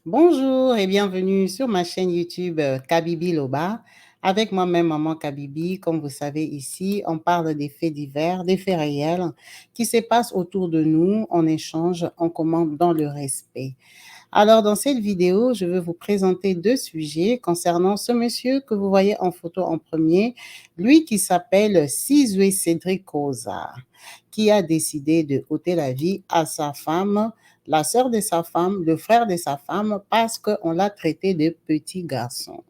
Bonjour et bienvenue sur ma chaîne YouTube Kabibi Loba. Avec moi-même, Maman Kabibi. Comme vous savez, ici, on parle des faits divers, des faits réels qui se passent autour de nous. On échange, on commente dans le respect. Alors, dans cette vidéo, je vais vous présenter deux sujets concernant ce monsieur que vous voyez en photo en premier, lui qui s'appelle Sizwe Cédric Koza, qui a décidé de ôter la vie à sa femme, la sœur de sa femme, le frère de sa femme, parce qu'on l'a traité de petit garçon.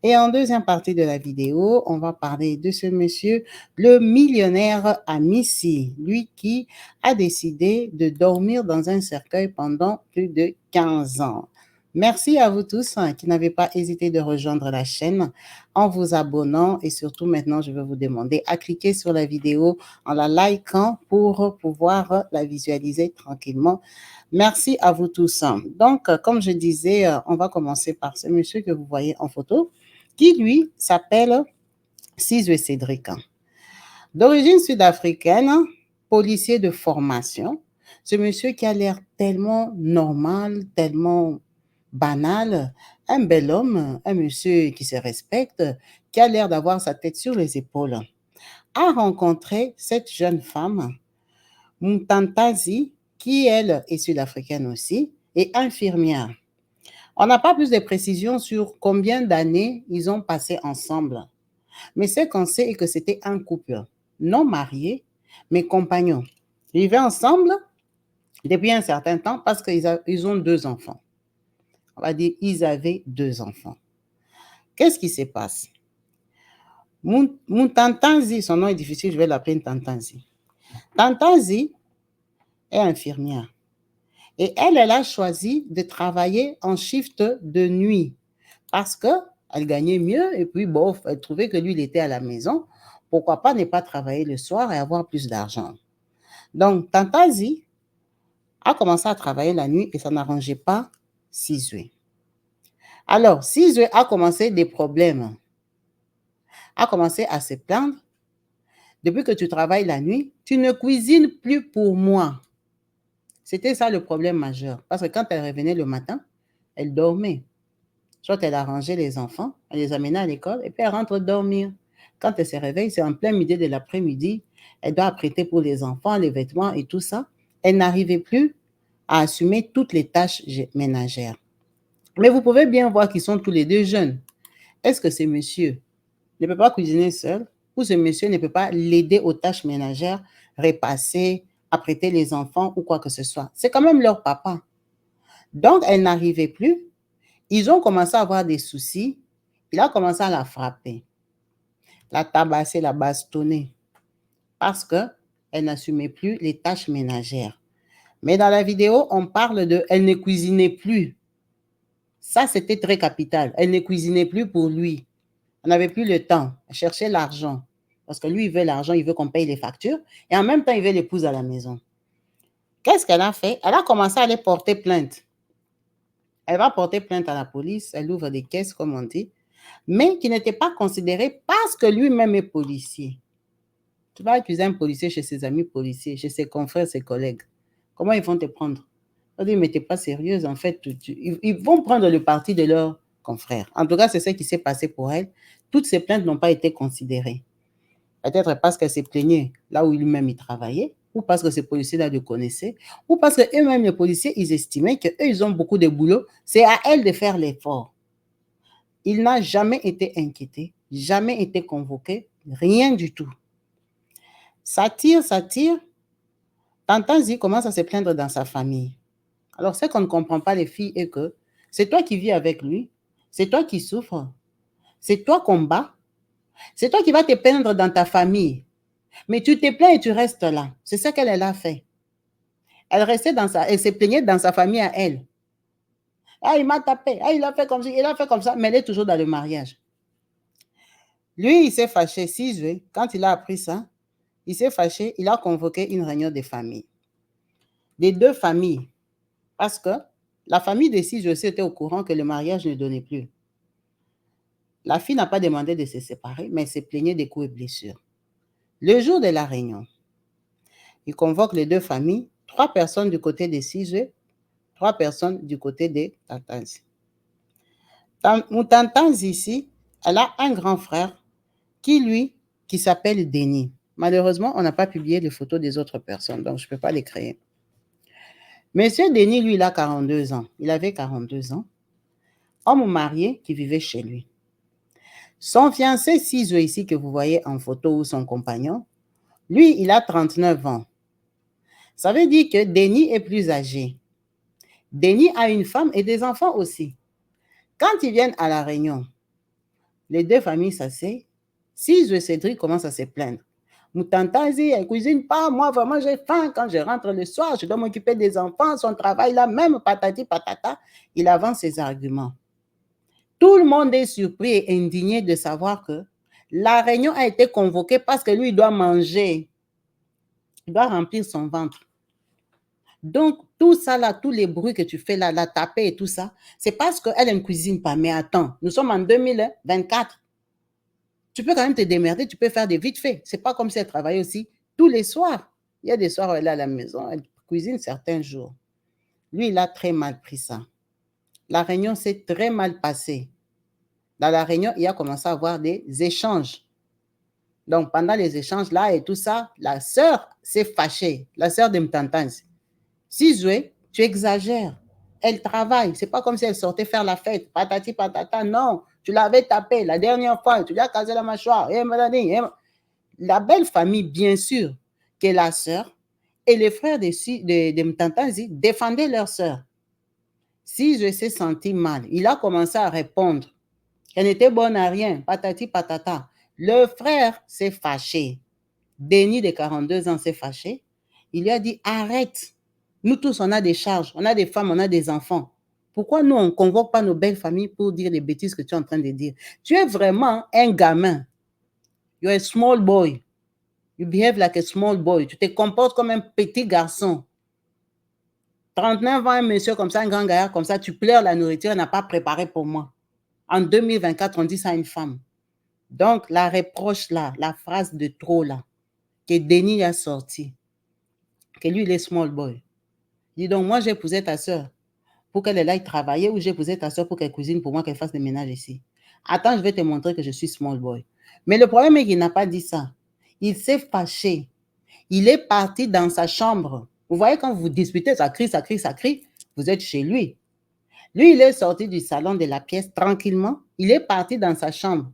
Et en deuxième partie de la vidéo, on va parler de ce monsieur, le millionnaire à Missy, lui qui a décidé de dormir dans un cercueil pendant plus de 15 ans. Merci à vous tous qui n'avez pas hésité de rejoindre la chaîne en vous abonnant et surtout maintenant, je vais vous demander à cliquer sur la vidéo en la likant pour pouvoir la visualiser tranquillement. Merci à vous tous. Donc, comme je disais, on va commencer par ce monsieur que vous voyez en photo qui, lui, s'appelle Sizwe Cédric. D'origine sud-africaine, policier de formation, ce monsieur qui a l'air tellement normal, tellement banal, un bel homme, un monsieur qui se respecte, qui a l'air d'avoir sa tête sur les épaules, a rencontré cette jeune femme, Mtantazi, qui, elle, est sud-africaine aussi, et infirmière. On n'a pas plus de précisions sur combien d'années ils ont passé ensemble. Mais ce qu'on sait est que c'était un couple non marié, mais compagnons. Ils vivaient ensemble depuis un certain temps parce qu'ils ont deux enfants. On va dire ils avaient deux enfants. Qu'est-ce qui se passe? Tantanzi, son nom est difficile, je vais l'appeler Tantanzi. Tantanzi est infirmière. Et elle a choisi de travailler en shift de nuit parce qu'elle gagnait mieux et puis bon, elle trouvait que lui, il était à la maison. Pourquoi pas ne pas travailler le soir et avoir plus d'argent? Donc, Tantazi a commencé à travailler la nuit et ça n'arrangeait pas Sizwe. Alors, Sizwe a commencé des problèmes, a commencé à se plaindre. Depuis que tu travailles la nuit, tu ne cuisines plus pour moi. C'était ça le problème majeur. Parce que quand elle revenait le matin, elle dormait. Soit elle arrangeait les enfants, elle les amenait à l'école et puis elle rentre dormir. Quand elle se réveille, c'est en plein milieu de l'après-midi. Elle doit apprêter pour les enfants, les vêtements et tout ça. Elle n'arrivait plus à assumer toutes les tâches ménagères. Mais vous pouvez bien voir qu'ils sont tous les deux jeunes. Est-ce que ce monsieur ne peut pas cuisiner seul ou ce monsieur ne peut pas l'aider aux tâches ménagères, repasser, apprêter les enfants ou quoi que ce soit? C'est quand même leur papa. Donc, elle n'arrivait plus. Ils ont commencé à avoir des soucis. Il a commencé à la frapper, la tabasser, la bastonner, parce qu'elle n'assumait plus les tâches ménagères. Mais dans la vidéo, on parle de elle ne cuisinait plus. Ça, c'était très capital. Elle ne cuisinait plus pour lui. Elle n'avait plus le temps. Elle cherchait l'argent. Parce que lui, il veut l'argent, il veut qu'on paye les factures. Et en même temps, il veut l'épouse à la maison. Qu'est-ce qu'elle a fait? Elle a commencé à aller porter plainte. Elle va porter plainte à la police. Elle ouvre des caisses, comme on dit, mais qui n'était pas considéré parce que lui-même est policier. Tu vas accuser un policier chez ses amis policiers, chez ses confrères, ses collègues. Comment ils vont te prendre? On dit, mais t'es pas sérieuse, en fait, ils vont prendre le parti de leurs confrères. En tout cas, c'est ce qui s'est passé pour elle. Toutes ces plaintes n'ont pas été considérées. Peut-être parce qu'elle s'est plaignée là où lui-même il travaillait, ou parce que ces policiers-là le connaissaient, ou parce qu'eux-mêmes, les policiers, ils estimaient qu'eux, ils ont beaucoup de boulot. C'est à elle de faire l'effort. Il n'a jamais été inquiété, jamais été convoqué, rien du tout. Ça tire, ça tire. Tantanzi commence à se plaindre dans sa famille. Alors, ce qu'on ne comprend pas, les filles, est que c'est toi qui vis avec lui, c'est toi qui souffres, c'est toi qu'on bat, c'est toi qui vas te plaindre dans ta famille. Mais tu te plains et tu restes là. C'est ce qu'elle a fait. Elle s'est plaignée dans sa famille à elle. Ah, il m'a tapé, ah, il a fait comme ça, il a fait comme ça, mais elle est toujours dans le mariage. Lui, il s'est fâché, Sizwe, quand il a appris ça, il s'est fâché, il a convoqué une réunion des familles. Des deux familles. Parce que la famille de Sizwe aussi était au courant que le mariage ne donnait plus. La fille n'a pas demandé de se séparer, mais elle s'est plaignée des coups et blessures. Le jour de la réunion, il convoque les deux familles, 3 personnes du côté de Sizwe, 3 personnes du côté des Tantanzi. Tantanzi ici, elle a un grand frère qui s'appelle Denis. Malheureusement, on n'a pas publié les photos des autres personnes, donc je ne peux pas les créer. Monsieur Denis, lui, il a 42 ans. Il avait 42 ans. Homme marié qui vivait chez lui. Son fiancé Ciseaux ici que vous voyez en photo ou son compagnon, lui, il a 39 ans. Ça veut dire que Denis est plus âgé. Denis a une femme et des enfants aussi. Quand ils viennent à la réunion, les deux familles s'asseyent. Ciseaux et Cédric commencent à se plaindre. Moutantazi, elle ne cuisine pas. Moi, vraiment, j'ai faim. Quand je rentre le soir, je dois m'occuper des enfants. Son travail là, même patati patata. Il avance ses arguments. Tout le monde est surpris et indigné de savoir que la réunion a été convoquée parce que lui, il doit manger. Il doit remplir son ventre. Donc, tout ça là, tous les bruits que tu fais là, la taper et tout ça, c'est parce qu'elle ne cuisine pas. Mais attends, nous sommes en 2024. Tu peux quand même te démerder, tu peux faire des vite fait. C'est pas comme si elle travaillait aussi tous les soirs. Il y a des soirs où elle est à la maison, elle cuisine certains jours. Lui, il a très mal pris ça. La réunion s'est très mal passée. Dans la réunion, il a commencé à avoir des échanges. Donc, pendant les échanges là et tout ça, la sœur s'est fâchée. La sœur de Mtantans. Si Zoé, tu exagères. Elle travaille. C'est pas comme si elle sortait faire la fête. Patati patata. Non. Tu l'avais tapé la dernière fois. Tu lui as casé la mâchoire. La belle famille, bien sûr, que la sœur et les frères de Mtantanzi défendaient leur sœur. Si je s'est senti mal, il a commencé à répondre qu'elle n'était bonne à rien. Patati patata. Le frère s'est fâché. Denis de 42 ans s'est fâché. Il lui a dit, arrête. Nous tous, on a des charges, on a des femmes, on a des enfants. Pourquoi nous, on ne convoque pas nos belles familles pour dire les bêtises que tu es en train de dire? Tu es vraiment un gamin. You're a small boy. You behave like a small boy. Tu te comportes comme un petit garçon. 39 ans, un monsieur comme ça, un grand gaillard comme ça, tu pleures la nourriture, n'a pas préparé pour moi. En 2024, on dit ça à une femme. Donc, la reproche là, la phrase de trop là, que Denis a sorti, que lui, il est small boy. Il dit donc, moi, j'ai épousé ta soeur pour qu'elle aille travailler ou j'ai épousé ta soeur pour qu'elle cuisine pour moi, qu'elle fasse le ménage ici. Attends, je vais te montrer que je suis small boy. Mais le problème est qu'il n'a pas dit ça. Il s'est fâché. Il est parti dans sa chambre. Vous voyez, quand vous disputez, ça crie, ça crie, ça crie, vous êtes chez lui. Lui, il est sorti du salon de la pièce tranquillement. Il est parti dans sa chambre.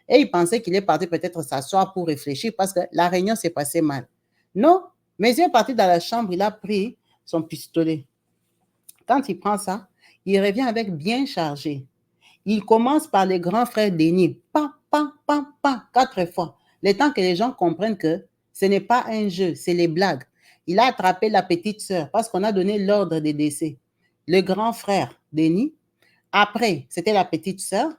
Et il pensait qu'il est parti peut-être s'asseoir pour réfléchir parce que la réunion s'est passée mal. Non, mais il est parti dans la chambre, il a pris son pistolet. Quand il prend ça, il revient avec bien chargé. Il commence par les grands frères Denis. Pam, pam, pam, pam, 4 fois. Le temps que les gens comprennent que ce n'est pas un jeu, c'est les blagues. Il a attrapé la petite sœur parce qu'on a donné l'ordre de décès. Le grand frère Denis. Après, c'était la petite sœur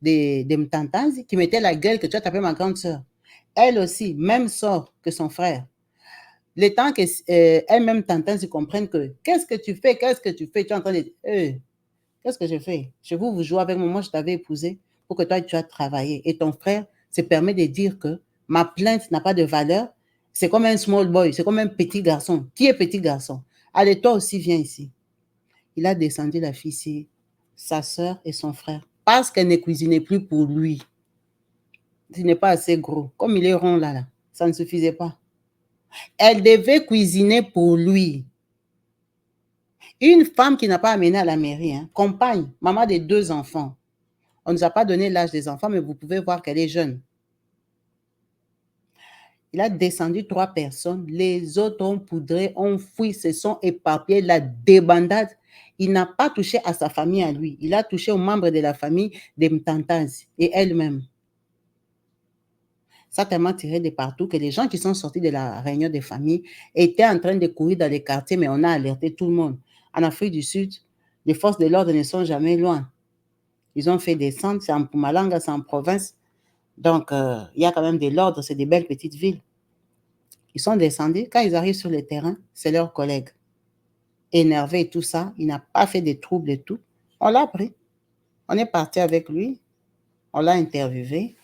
de Mtantanzi qui mettait la gueule que tu as tapé ma grande sœur. Elle aussi, même sort que son frère. Le temps qu'elle-même Tantanzi comprenne que qu'est-ce que tu fais, tu es en train de... qu'est-ce que je fais? Je vous jouez avec moi, je t'avais épousé pour que toi, tu as travaillé. Et ton frère se permet de dire que ma plainte n'a pas de valeur. C'est comme un small boy, c'est comme un petit garçon. Qui est petit garçon? Allez, toi aussi, viens ici. Il a descendu la fille ici, sa sœur et son frère, parce qu'elle ne cuisinait plus pour lui. Il n'est pas assez gros. Comme il est rond là, ça ne suffisait pas. Elle devait cuisiner pour lui. Une femme qui n'a pas amené à la mairie, hein, compagne, maman de 2 enfants. On ne nous a pas donné l'âge des enfants, mais vous pouvez voir qu'elle est jeune. Il a descendu 3 personnes. Les autres ont poudré, ont fouillé, se sont éparpillés, la débandade. Il n'a pas touché à sa famille à lui. Il a touché aux membres de la famille de Mtantanzi et elle-même. Ça a tellement tiré de partout que les gens qui sont sortis de la réunion des familles étaient en train de courir dans les quartiers, mais on a alerté tout le monde. En Afrique du Sud, les forces de l'ordre ne sont jamais loin. Ils ont fait des centres, c'est en Mpumalanga, c'est en province. Donc, il y a quand même de l'ordre, c'est des belles petites villes. Ils sont descendus. Quand ils arrivent sur le terrain, c'est leurs collègues. Énervés et tout ça, il n'a pas fait de troubles et tout. On l'a pris. On est parti avec lui. On l'a interviewé.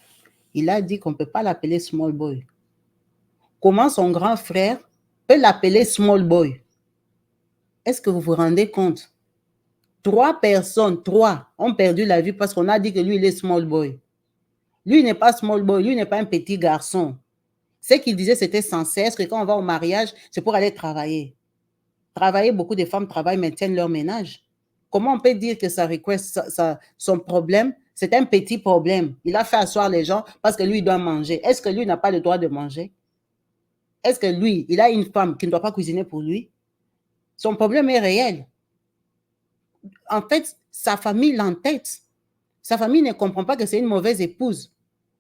Il a dit qu'on ne peut pas l'appeler small boy. Comment son grand frère peut l'appeler small boy? Est-ce que vous vous rendez compte? 3 personnes, 3, ont perdu la vie parce qu'on a dit que lui, il est small boy. Lui, il n'est pas small boy, lui, il n'est pas un petit garçon. Ce qu'il disait, c'était sans cesse que quand on va au mariage, c'est pour aller travailler. Travailler, beaucoup de femmes travaillent, maintiennent leur ménage. Comment on peut dire que son problème, c'est un petit problème? Il a fait asseoir les gens parce que lui, il doit manger. Est-ce que lui n'a pas le droit de manger? Est-ce que lui, il a une femme qui ne doit pas cuisiner pour lui? Son problème est réel. En fait, sa famille l'entête. Sa famille ne comprend pas que c'est une mauvaise épouse.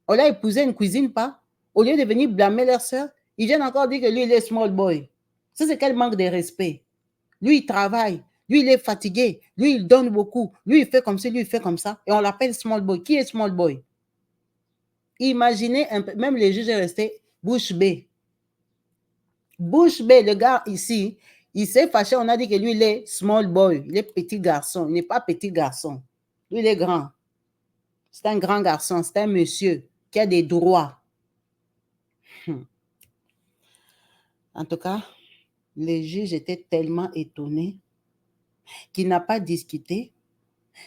On l'a épousée, elle ne cuisine pas. Au lieu de venir blâmer leur soeur, ils viennent encore dire que lui, il est small boy. Ça, c'est quel manque de respect. Lui, il travaille. Lui, il est fatigué. Lui, il donne beaucoup. Lui, il fait comme ça, lui, il fait comme ça. Et on l'appelle small boy. Qui est small boy? Imaginez un peu, même les juges sont restés bouche bée. Bouche bée, le gars ici, il s'est fâché. On a dit que lui, il est small boy. Il est petit garçon. Il n'est pas petit garçon. Lui, il est grand. C'est un grand garçon. C'est un monsieur qui a des droits. En tout cas, les juges étaient tellement étonnés qu'il n'a pas discuté.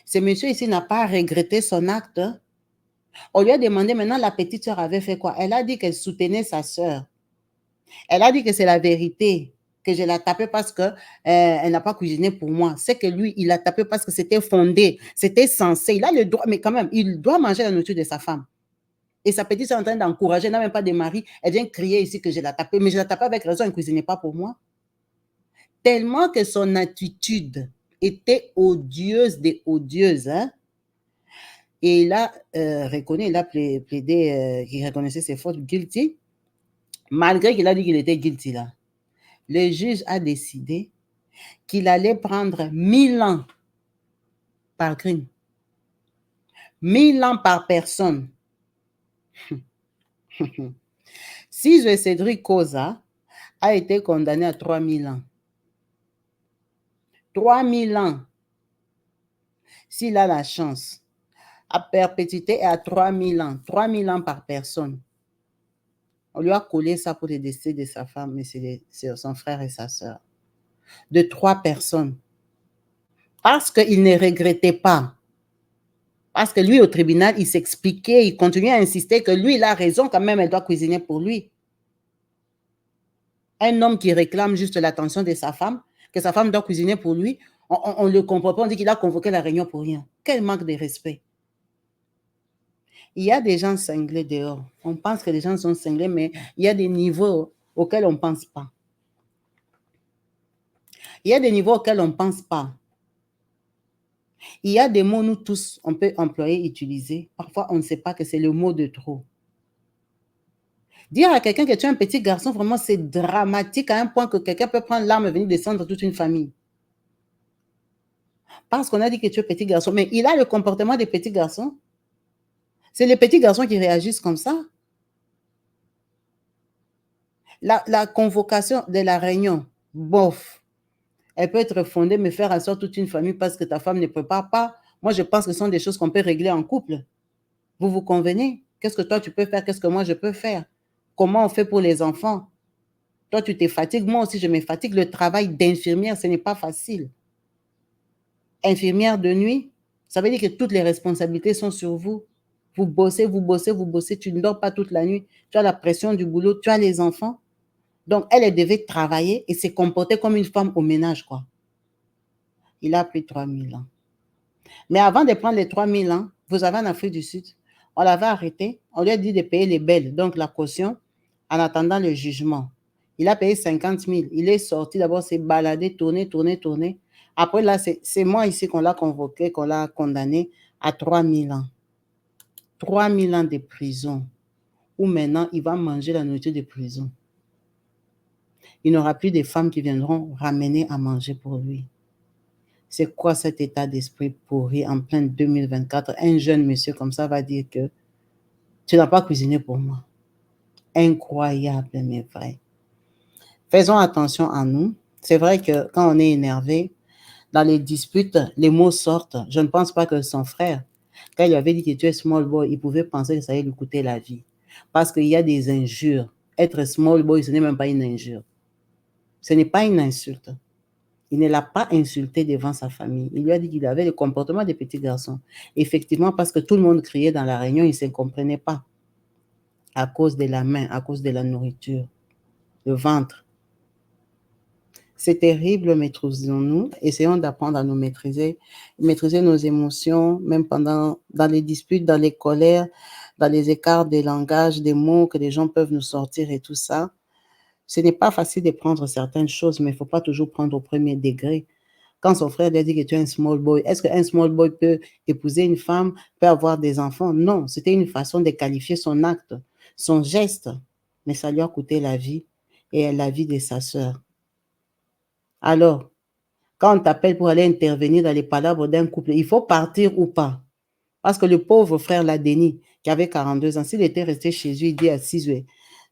Ce monsieur ici n'a pas regretté son acte. On lui a demandé maintenant, la petite sœur avait fait quoi? Elle a dit qu'elle soutenait sa sœur. Elle a dit que c'est la vérité, que je l'ai tapée parce qu'elle n'a pas cuisiné pour moi. C'est que lui, il l'a tapé parce que c'était fondé, c'était censé. Il a le droit, mais quand même, il doit manger la nourriture de sa femme. Et sa petite sœur est en train d'encourager, elle n'a même pas de mari. Elle vient crier ici que je l'ai tapée, mais je l'ai tapée avec raison, elle ne cuisinait pas pour moi. Tellement que son attitude était odieuse des odieuses, hein? Et il a reconnu, il a plaidé qu'il reconnaissait ses fautes, guilty, malgré qu'il a dit qu'il était guilty là. Le juge a décidé qu'il allait prendre 1000 ans par crime. 1000 ans par personne. Si Cédric Koza a été condamné à 3000 ans, 3000 ans, s'il a la chance, à perpétuité et à 3000 ans, 3000 ans par personne. On lui a collé ça pour le décès de sa femme, mais c'est son frère et sa sœur. De 3 personnes. Parce qu'il ne regrettait pas. Parce que lui, au tribunal, il s'expliquait, il continuait à insister que lui, il a raison, quand même, elle doit cuisiner pour lui. Un homme qui réclame juste l'attention de sa femme, que sa femme doit cuisiner pour lui, on ne le comprend pas, on dit qu'il a convoqué la réunion pour rien. Quel manque de respect. Il y a des gens cinglés dehors. On pense que les gens sont cinglés, mais il y a des niveaux auxquels on ne pense pas. Il y a des niveaux auxquels on ne pense pas. Il y a des mots, nous tous, on peut employer, utiliser. Parfois, on ne sait pas que c'est le mot de trop. Dire à quelqu'un que tu es un petit garçon, vraiment, c'est dramatique à un point que quelqu'un peut prendre l'arme et venir descendre toute une famille. Parce qu'on a dit que tu es petit garçon. Mais il a le comportement des petits garçons. C'est les petits garçons qui réagissent comme ça. La convocation de la réunion, bof, elle peut être fondée, mais faire asseoir toute une famille parce que ta femme ne prépare pas. Moi, je pense que ce sont des choses qu'on peut régler en couple. Vous vous convenez? Qu'est-ce que toi, tu peux faire? Qu'est-ce que moi, je peux faire? Comment on fait pour les enfants? Toi, tu te fatigues. Moi aussi, je me fatigue. Le travail d'infirmière, ce n'est pas facile. Infirmière de nuit, ça veut dire que toutes les responsabilités sont sur vous. Vous bossez, vous bossez, vous bossez. Tu ne dors pas toute la nuit. Tu as la pression du boulot. Tu as les enfants. Donc, elle devait travailler et se comporter comme une femme au ménage, quoi. Il a pris 3000 ans. Mais avant de prendre les 3000 ans, vous avez en Afrique du Sud, on l'avait arrêté, on lui a dit de payer les belles, donc la caution, en attendant le jugement. Il a payé 50 000. Il est sorti, d'abord, s'est baladé, tourné. Après, là, c'est moi ici qu'on l'a convoqué, qu'on l'a condamné à 3000 ans. 3000 ans de prison, où maintenant, il va manger la nourriture de prison. Il n'y aura plus de femmes qui viendront ramener à manger pour lui. C'est quoi cet état d'esprit pourri en plein 2024? Un jeune monsieur comme ça va dire que tu n'as pas cuisiné pour moi. Incroyable, mais vrai. Faisons attention à nous. C'est vrai que quand on est énervé, dans les disputes, les mots sortent. Je ne pense pas que son frère, quand il avait dit que tu es small boy, il pouvait penser que ça allait lui coûter la vie. Parce qu'il y a des injures. Être small boy, ce n'est même pas une injure. Ce n'est pas une insulte. Il ne l'a pas insulté devant sa famille. Il lui a dit qu'il avait le comportement des petits garçons. Effectivement, parce que tout le monde criait dans la réunion, il ne se comprenait pas à cause de la main, à cause de la nourriture, le ventre. C'est terrible, maîtrisons-nous. Essayons d'apprendre à nous maîtriser, maîtriser nos émotions, même dans les disputes, dans les colères, dans les écarts des langages, des mots que les gens peuvent nous sortir et tout ça. Ce n'est pas facile de prendre certaines choses, mais il ne faut pas toujours prendre au premier degré. Quand son frère lui a dit que tu es un small boy, est-ce qu'un small boy peut épouser une femme, peut avoir des enfants? Non, c'était une façon de qualifier son acte, son geste. Mais ça lui a coûté la vie et la vie de sa sœur. Alors, quand on t'appelle pour aller intervenir dans les palabres d'un couple, il faut partir ou pas? Parce que le pauvre frère Ladeni, qui avait 42 ans, s'il était resté chez lui, il dit à 6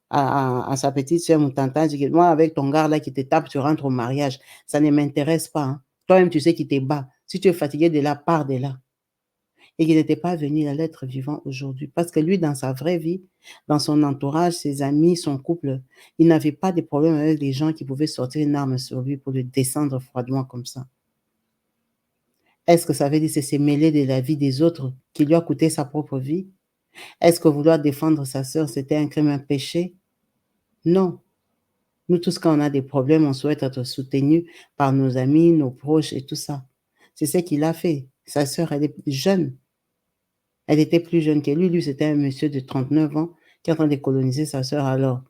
à sa petite soeur Moutanta, moi, avec ton gars là qui te tape, tu rentres au mariage. Ça ne m'intéresse pas. Hein. Toi-même, tu sais qu'il te bat. Si tu es fatigué de là, pars de là. Et qu'il n'était pas venu à l'être vivant aujourd'hui. Parce que lui, dans sa vraie vie, dans son entourage, ses amis, son couple, il n'avait pas de problème avec les gens qui pouvaient sortir une arme sur lui pour le descendre froidement comme ça. Est-ce que ça veut dire que c'est se mêler de la vie des autres qui lui a coûté sa propre vie? Est-ce que vouloir défendre sa sœur, c'était un crime, un péché? Non. Nous tous, quand on a des problèmes, on souhaite être soutenus par nos amis, nos proches et tout ça. C'est ce qu'il a fait. Sa sœur, elle est jeune. Elle était plus jeune que lui. Lui, c'était un monsieur de 39 ans qui est en train de coloniser sa sœur. Alors,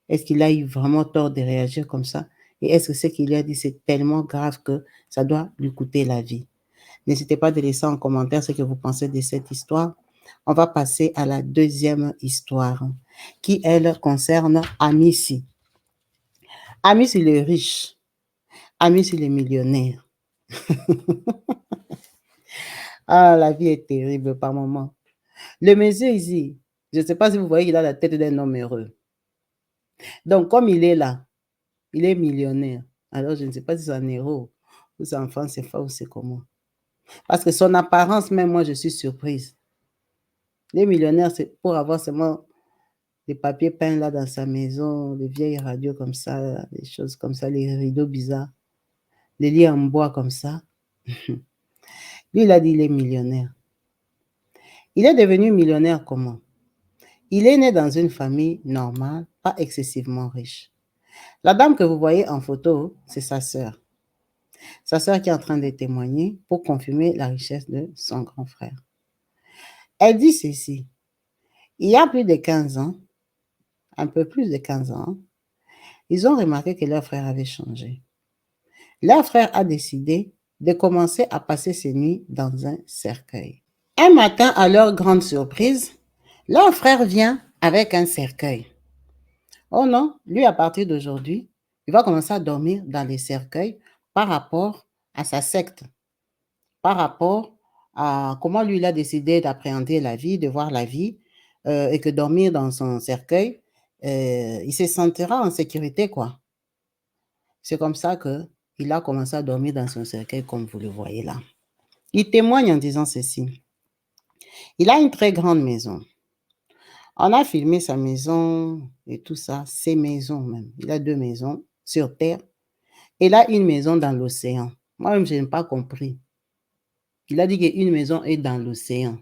est-ce qu'il a eu vraiment tort de réagir comme ça? Et est-ce que ce qu'il lui a dit, c'est tellement grave que ça doit lui coûter la vie? N'hésitez pas de laisser en commentaire ce que vous pensez de cette histoire. On va passer à la deuxième histoire qui, elle, concerne Amici. Amici, il est riche. Amici, il est millionnaire. Ah, la vie est terrible par moments. Le monsieur ici, je ne sais pas si vous voyez qu'il a la tête d'un homme heureux. Donc, comme il est là, il est millionnaire. Alors, je ne sais pas si c'est un héros ou c'est un enfant, c'est faux ou c'est comment. Parce que son apparence, même moi, je suis surprise. Les millionnaires, c'est pour avoir seulement des papiers peints là dans sa maison, des vieilles radios comme ça, des choses comme ça, les rideaux bizarres, les lits en bois comme ça. Lui, il a dit il est millionnaire. Il est devenu millionnaire comment? Il est né dans une famille normale, pas excessivement riche. La dame que vous voyez en photo, c'est sa sœur. Sa sœur qui est en train de témoigner pour confirmer la richesse de son grand frère. Elle dit ceci. Il y a plus de 15 ans, un peu plus de 15 ans, ils ont remarqué que leur frère avait changé. Leur frère a décidé de commencer à passer ses nuits dans un cercueil. Un matin, à leur grande surprise, leur frère vient avec un cercueil. Oh non, lui, à partir d'aujourd'hui, il va commencer à dormir dans les cercueils par rapport à sa secte, par rapport à comment lui, il a décidé d'appréhender la vie, de voir la vie, et que dormir dans son cercueil, il se sentira en sécurité, quoi. C'est comme ça qu'il a commencé à dormir dans son cercueil, comme vous le voyez là. Il témoigne en disant ceci. Il a une très grande maison. On a filmé sa maison et tout ça, ses maisons même. Il a 2 maisons sur Terre. Et il a une maison dans l'océan. Moi-même, je n'ai pas compris. Il a dit qu'une maison est dans l'océan.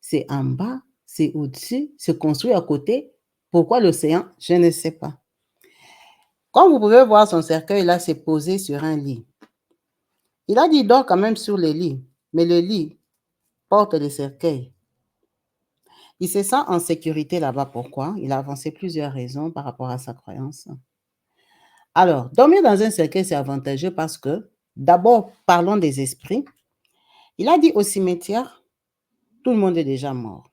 C'est en bas, c'est au-dessus, c'est construit à côté. Pourquoi l'océan? Je ne sais pas. Comme vous pouvez voir, son cercueil là, c'est posé sur un lit. Il a dit qu'il dort quand même sur le lit, mais le lit porte le cercueil. Il se sent en sécurité là-bas. Pourquoi? Il a avancé plusieurs raisons par rapport à sa croyance. Alors, dormir dans un cercueil, c'est avantageux parce que, d'abord, parlons des esprits. Il a dit au cimetière, tout le monde est déjà mort.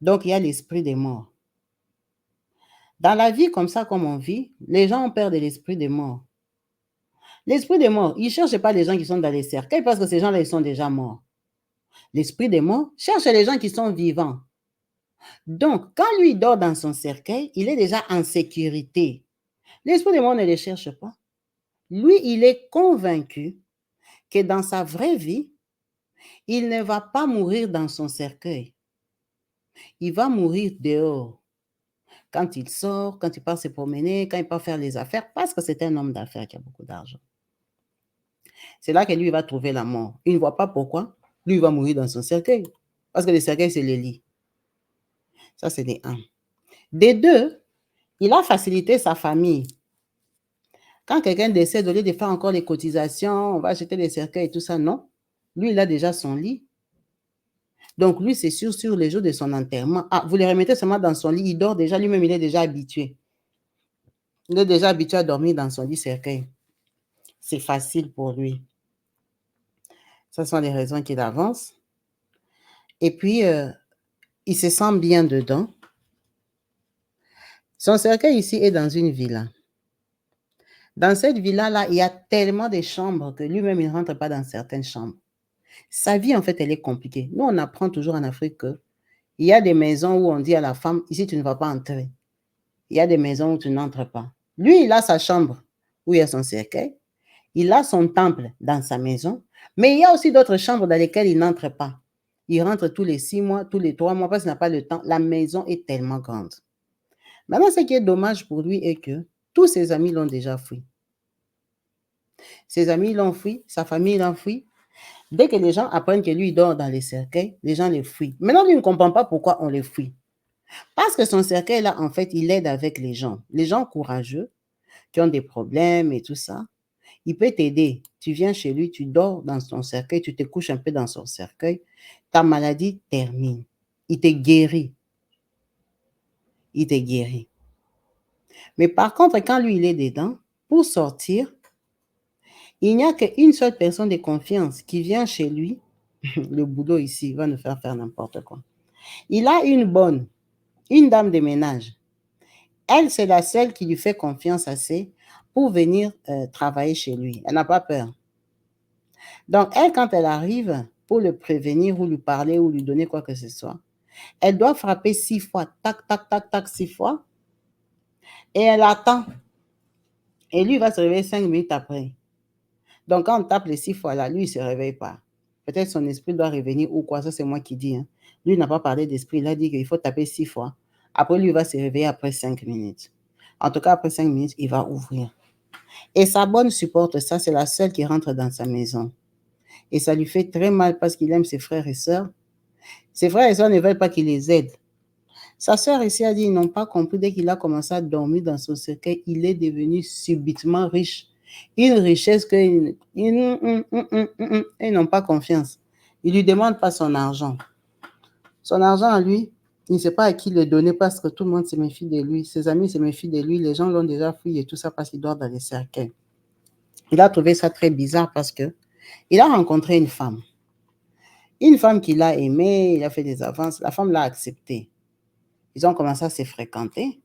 Donc, il y a l'esprit des morts. Dans la vie, comme ça, comme on vit, les gens ont peur de l'esprit des morts. L'esprit des morts, il ne cherche pas les gens qui sont dans les cercueils parce que ces gens-là, ils sont déjà morts. L'esprit des morts cherche les gens qui sont vivants. Donc, quand lui dort dans son cercueil, il est déjà en sécurité. L'esprit des morts ne les cherche pas. Lui, il est convaincu que dans sa vraie vie, il ne va pas mourir dans son cercueil. Il va mourir dehors. Quand il sort, quand il part se promener, quand il part faire les affaires, parce que c'est un homme d'affaires qui a beaucoup d'argent. C'est là que lui, il va trouver la mort. Il ne voit pas pourquoi. Lui, il va mourir dans son cercueil. Parce que le cercueil, c'est le lit. Ça, c'est des 1. Des 2, il a facilité sa famille. Quand quelqu'un décède, au lieu de faire encore les cotisations, on va acheter les cercueils et tout ça, non. Lui, il a déjà son lit. Donc, lui, c'est sûr, sur les jours de son enterrement. Ah, vous le remettez seulement dans son lit, il dort déjà, lui-même, il est déjà habitué. Il est déjà habitué à dormir dans son lit cercueil. C'est facile pour lui. Ce sont les raisons qu'il avance. Et puis, il se sent bien dedans. Son cercueil ici est dans une villa. Dans cette villa-là, il y a tellement de chambres que lui-même, il ne rentre pas dans certaines chambres. Sa vie, en fait, elle est compliquée. Nous, on apprend toujours en Afrique qu'il y a des maisons où on dit à la femme, ici, tu ne vas pas entrer. Il y a des maisons où tu n'entres pas. Lui, il a sa chambre où il y a son cercueil. Il a son temple dans sa maison. Mais il y a aussi d'autres chambres dans lesquelles il n'entre pas. Il rentre tous les 6 mois, tous les 3 mois, parce qu'il n'a pas le temps. La maison est tellement grande. Maintenant, ce qui est dommage pour lui est que tous ses amis l'ont déjà fui. Ses amis l'ont fui, sa famille l'ont fui. Dès que les gens apprennent que lui il dort dans les cercueils, les gens les fuient. Maintenant, lui ne comprend pas pourquoi on les fuit. Parce que son cercueil-là, en fait, il aide avec les gens courageux, qui ont des problèmes et tout ça. Il peut t'aider. Tu viens chez lui, tu dors dans son cercueil, tu te couches un peu dans son cercueil. Ta maladie termine. Il te guérit. Il te guérit. Mais par contre, quand lui, il est dedans, pour sortir, il n'y a qu'une seule personne de confiance qui vient chez lui. Le boulot ici va nous faire n'importe quoi. Il a une dame de ménage. Elle, c'est la seule qui lui fait confiance assez pour venir travailler chez lui. Elle n'a pas peur. Donc, elle, quand elle arrive pour le prévenir ou lui parler ou lui donner quoi que ce soit, elle doit frapper 6 fois, tac, tac, tac, tac, 6 fois, et elle attend. Et lui, il va se réveiller 5 minutes après. Donc, quand on tape les 6 fois là, lui, il ne se réveille pas. Peut-être son esprit doit revenir ou quoi, ça c'est moi qui dis. Hein. Lui, il n'a pas parlé d'esprit, il a dit qu'il faut taper 6 fois. Après, lui, il va se réveiller après 5 minutes. En tout cas, après 5 minutes, il va ouvrir. Et sa bonne supporte ça, c'est la seule qui rentre dans sa maison. Et ça lui fait très mal parce qu'il aime ses frères et sœurs. Ses frères et sœurs ne veulent pas qu'il les aide. Sa sœur ici a dit, ils n'ont pas compris, dès qu'il a commencé à dormir dans son cercueil, il est devenu subitement riche. Une richesse qu'ils n'ont pas confiance. Il ne lui demande pas son argent. Son argent à lui, il ne sait pas à qui le donner parce que tout le monde se méfie de lui. Ses amis se méfient de lui. Les gens l'ont déjà fui et tout ça parce qu'il dort dans les cercueils. Il a trouvé ça très bizarre parce que il a rencontré une femme. Une femme qu'il a aimée, il a fait des avances. La femme l'a accepté. Ils ont commencé à se fréquenter.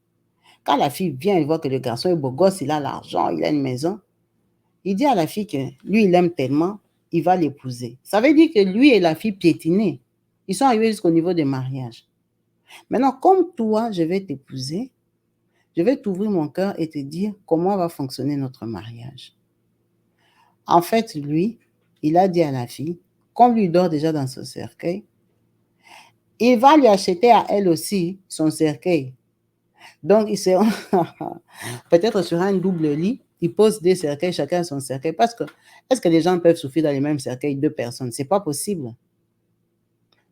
Quand la fille vient, il voit que le garçon est beau gosse, il a l'argent, il a une maison. Il dit à la fille que lui, il l'aime tellement, il va l'épouser. Ça veut dire que lui et la fille piétinaient. Ils sont arrivés jusqu'au niveau du mariage. Maintenant, comme toi, je vais t'épouser, je vais t'ouvrir mon cœur et te dire comment va fonctionner notre mariage. En fait, lui, il a dit à la fille, comme lui dort déjà dans son cercueil, il va lui acheter à elle aussi son cercueil. Donc, ils seront peut-être sur un double lit, ils posent des cercueils, chacun son cercueil. Parce que, est-ce que les gens peuvent souffrir dans les mêmes cercueils, 2 personnes? Ce n'est pas possible.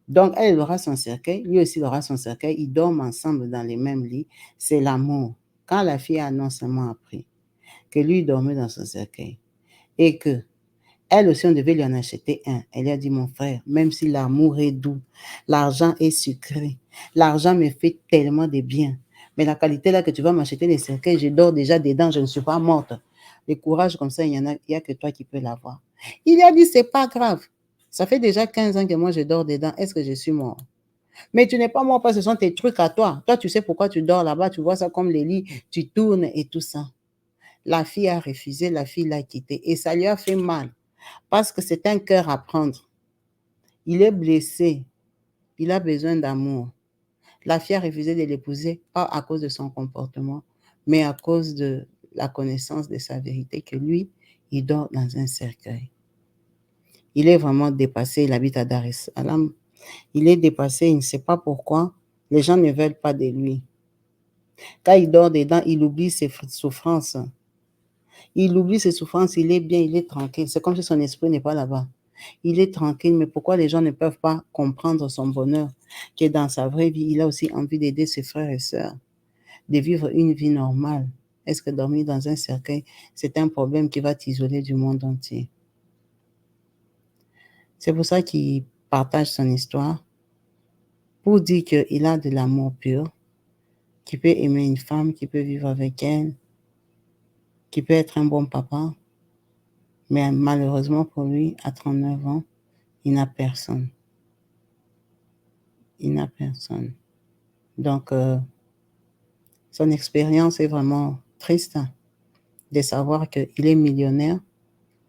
Donc, elle aura son cercueil, lui aussi aura son cercueil, ils dorment ensemble dans les mêmes lits. C'est l'amour. Quand la fille a non seulement appris que lui dormait dans son cercueil et que elle aussi, on devait lui en acheter un. Elle lui a dit, mon frère, même si l'amour est doux, l'argent est sucré, l'argent me fait tellement de bien. Mais la qualité là que tu vas m'acheter les cercueils, je dors déjà dedans, je ne suis pas morte. Le courage comme ça, il y a que toi qui peux l'avoir. Il a dit, c'est pas grave. Ça fait déjà 15 ans que moi je dors dedans. Est-ce que je suis mort? Mais tu n'es pas mort parce que ce sont tes trucs à toi. Toi, tu sais pourquoi tu dors là-bas. Tu vois ça comme les lits. Tu tournes et tout ça. La fille a refusé, la fille l'a quitté. Et ça lui a fait mal. Parce que c'est un cœur à prendre. Il est blessé. Il a besoin d'amour. La fille a refusé de l'épouser, pas à cause de son comportement, mais à cause de la connaissance de sa vérité que lui, il dort dans un cercueil. Il est vraiment dépassé. Il habite à Dar es Salaam. Il est dépassé. Il ne sait pas pourquoi. Les gens ne veulent pas de lui. Quand il dort dedans, il oublie ses souffrances. Il oublie ses souffrances, il est bien, il est tranquille. C'est comme si son esprit n'est pas là-bas. Il est tranquille, mais pourquoi les gens ne peuvent pas comprendre son bonheur, qui est dans sa vraie vie? Il a aussi envie d'aider ses frères et sœurs, de vivre une vie normale. Est-ce que dormir dans un cercueil, c'est un problème qui va t'isoler du monde entier? C'est pour ça qu'il partage son histoire, pour dire qu'il a de l'amour pur, qu'il peut aimer une femme, qu'il peut vivre avec elle, qu'il peut être un bon papa. Mais malheureusement pour lui, à 39 ans, il n'a personne. Il n'a personne. Donc, son expérience est vraiment triste de savoir qu'il est millionnaire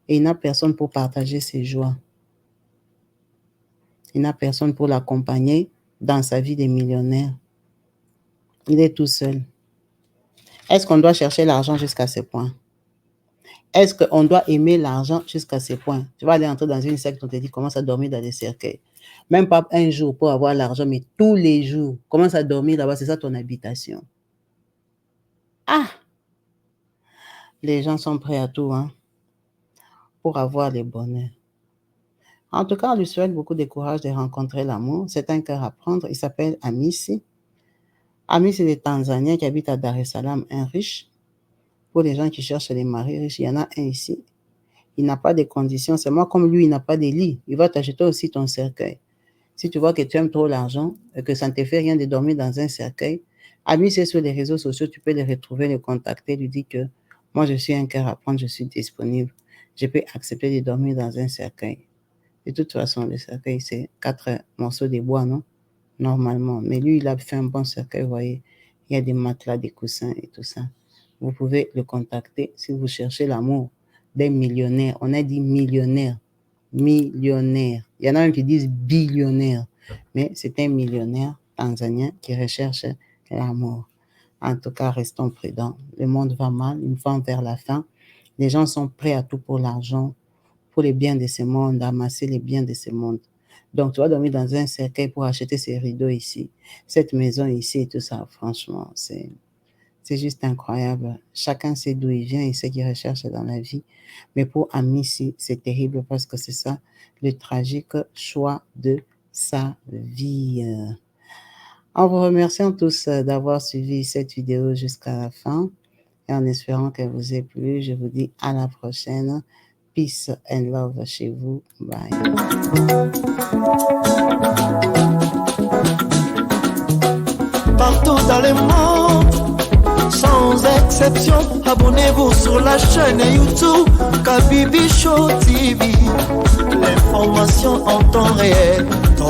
et il n'a personne pour partager ses joies. Il n'a personne pour l'accompagner dans sa vie de millionnaire. Il est tout seul. Est-ce qu'on doit chercher l'argent jusqu'à ce point? Est-ce qu'on doit aimer l'argent jusqu'à ce point? Tu vas aller entrer dans une secte, on te dit commence à dormir dans des cercueils. Même pas un jour pour avoir l'argent, mais tous les jours. Commence à dormir là-bas, c'est ça ton habitation. Ah! Les gens sont prêts à tout, hein, pour avoir le bonheur. En tout cas, on lui souhaite beaucoup de courage de rencontrer l'amour. C'est un cœur à prendre. Il s'appelle Hamisi. Hamisi, c'est des Tanzaniens qui habitent à Dar es Salaam, un riche. Pour les gens qui cherchent les maris riches, il y en a un ici. Il n'a pas de conditions. C'est moi comme lui, il n'a pas de lit. Il va t'acheter aussi ton cercueil. Si tu vois que tu aimes trop l'argent et que ça ne te fait rien de dormir dans un cercueil, Hamisi, c'est sur les réseaux sociaux, tu peux les retrouver, les contacter, lui dire que moi, je suis un cœur à prendre, je suis disponible. Je peux accepter de dormir dans un cercueil. De toute façon, le cercueil, c'est 4 morceaux de bois, non? Normalement. Mais lui, il a fait un bon cercueil, vous voyez. Il y a des matelas, des coussins et tout ça. Vous pouvez le contacter si vous cherchez l'amour d'un millionnaire. On a dit millionnaire. Millionnaire. Il y en a même qui disent billionnaire. Mais c'est un millionnaire tanzanien qui recherche l'amour. En tout cas, restons prudents. Le monde va mal, il va vers la fin. Les gens sont prêts à tout pour l'argent, pour les biens de ce monde, amasser les biens de ce monde. Donc, tu vas dormir dans un cercueil pour acheter ces rideaux ici, cette maison ici et tout ça. Franchement, c'est juste incroyable. Chacun sait d'où il vient et ce qu'il recherche dans la vie. Mais pour Hamisi, c'est terrible parce que c'est ça, le tragique choix de sa vie. En vous remerciant tous d'avoir suivi cette vidéo jusqu'à la fin et en espérant qu'elle vous ait plu, je vous dis à la prochaine. Peace and love chez vous. Bye. Partout dans le monde, sans exception, abonnez-vous sur la chaîne YouTube Kabibi Show TV. L'information en temps réel.